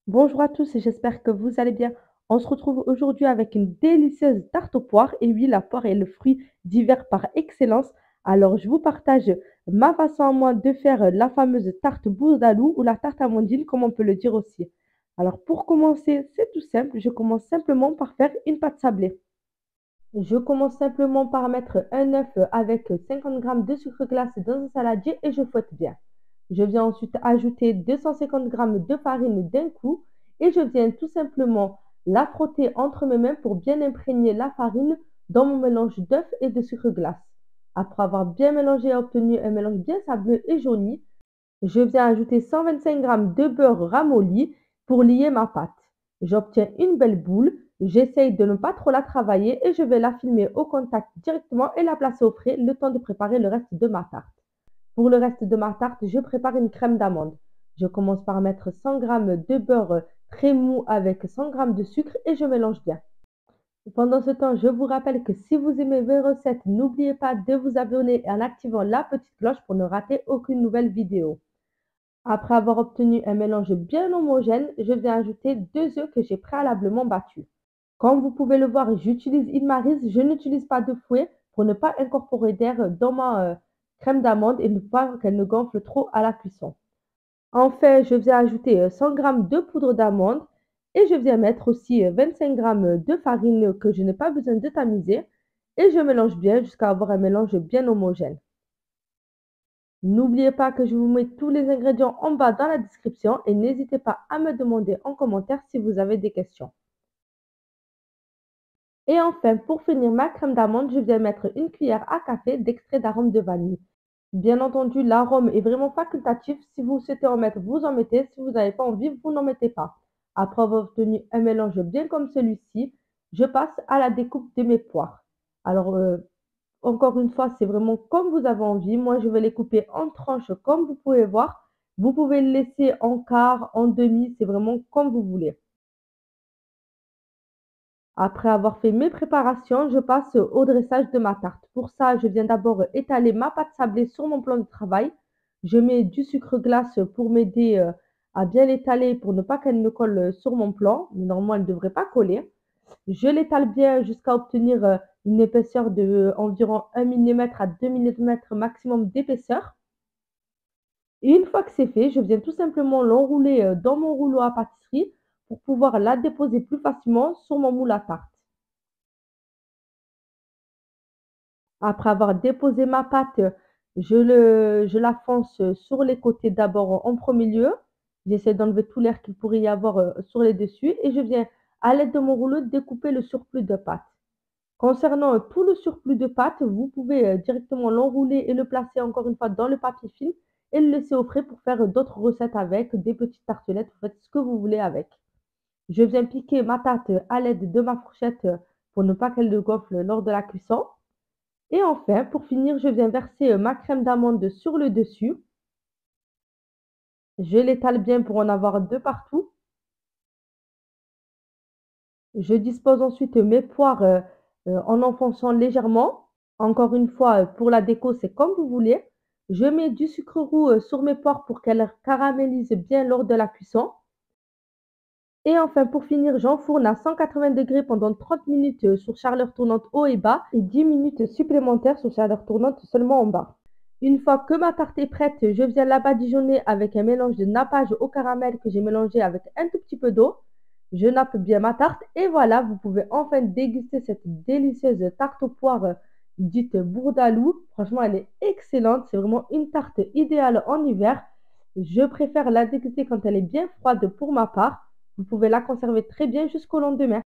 Bonjour à tous, j'espère que vous allez bien. On se retrouve aujourd'hui avec une délicieuse tarte aux poires. Et oui, la poire est le fruit d'hiver par excellence. Alors, je vous partage ma façon à moi de faire la fameuse tarte bourdaloue ou la tarte amandine, comme on peut le dire aussi. Alors, pour commencer, c'est tout simple. Je commence simplement par faire une pâte sablée. Je commence simplement par mettre un œuf avec 50 grammes de sucre glace dans un saladier et je fouette bien. Je viens ensuite ajouter 250 grammes de farine d'un coup et je viens tout simplement la frotter entre mes mains pour bien imprégner la farine dans mon mélange d'œuf et de sucre glace. Après avoir bien mélangé et obtenu un mélange bien sableux et jauni, je viens ajouter 125 grammes de beurre ramolli pour lier ma pâte. J'obtiens une belle boule, j'essaye de ne pas trop la travailler et je vais la filmer au contact directement et la placer au frais le temps de préparer le reste de ma tarte. Pour le reste de ma tarte, je prépare une crème d'amande. Je commence par mettre 100 grammes de beurre très mou avec 100 grammes de sucre et je mélange bien. Pendant ce temps, je vous rappelle que si vous aimez mes recettes, n'oubliez pas de vous abonner en activant la petite cloche pour ne rater aucune nouvelle vidéo. Après avoir obtenu un mélange bien homogène, je viens ajouter 2 œufs que j'ai préalablement battus. Comme vous pouvez le voir, j'utilise une maryse, je n'utilise pas de fouet pour ne pas incorporer d'air dans ma crème d'amande et ne pas qu'elle ne gonfle trop à la cuisson. Enfin, je viens ajouter 100 grammes de poudre d'amande et je viens mettre aussi 25 grammes de farine que je n'ai pas besoin de tamiser et je mélange bien jusqu'à avoir un mélange bien homogène. N'oubliez pas que je vous mets tous les ingrédients en bas dans la description et n'hésitez pas à me demander en commentaire si vous avez des questions. Et enfin, pour finir ma crème d'amande, je viens mettre une cuillère à café d'extrait d'arôme de vanille. Bien entendu, l'arôme est vraiment facultatif. Si vous souhaitez en mettre, vous en mettez. Si vous n'avez pas envie, vous n'en mettez pas. Après avoir obtenu un mélange bien comme celui-ci, je passe à la découpe de mes poires. Alors, encore une fois, c'est vraiment comme vous avez envie. Moi, je vais les couper en tranches comme vous pouvez voir. Vous pouvez le laisser en quart, en demi, c'est vraiment comme vous voulez. Après avoir fait mes préparations, je passe au dressage de ma tarte. Pour ça, je viens d'abord étaler ma pâte sablée sur mon plan de travail. Je mets du sucre glace pour m'aider à bien l'étaler pour ne pas qu'elle ne colle sur mon plan. Mais normalement, elle ne devrait pas coller. Je l'étale bien jusqu'à obtenir une épaisseur de environ 1 millimètre à 2 millimètres maximum d'épaisseur. Et une fois que c'est fait, je viens tout simplement l'enrouler dans mon rouleau à pâtisserie pour pouvoir la déposer plus facilement sur mon moule à tarte. Après avoir déposé ma pâte, je la fonce sur les côtés d'abord en premier lieu. J'essaie d'enlever tout l'air qu'il pourrait y avoir sur les dessus et je viens à l'aide de mon rouleau découper le surplus de pâte. Concernant tout le surplus de pâte, vous pouvez directement l'enrouler et le placer encore une fois dans le papier film et le laisser au frais pour faire d'autres recettes avec, des petites tartelettes, vous faites ce que vous voulez avec. Je viens piquer ma tarte à l'aide de ma fourchette pour ne pas qu'elle ne gonfle lors de la cuisson. Et enfin, pour finir, je viens verser ma crème d'amande sur le dessus. Je l'étale bien pour en avoir de partout. Je dispose ensuite mes poires en enfonçant légèrement. Encore une fois, pour la déco, c'est comme vous voulez. Je mets du sucre roux sur mes poires pour qu'elles caramélisent bien lors de la cuisson. Et enfin, pour finir, j'enfourne à 180 degrés pendant 30 minutes sur chaleur tournante haut et bas et 10 minutes supplémentaires sur chaleur tournante seulement en bas. Une fois que ma tarte est prête, je viens la badigeonner avec un mélange de nappage au caramel que j'ai mélangé avec un tout petit peu d'eau. Je nappe bien ma tarte et voilà, vous pouvez enfin déguster cette délicieuse tarte aux poires dite bourdalou. Franchement, elle est excellente. C'est vraiment une tarte idéale en hiver. Je préfère la déguster quand elle est bien froide pour ma part. Vous pouvez la conserver très bien jusqu'au lendemain.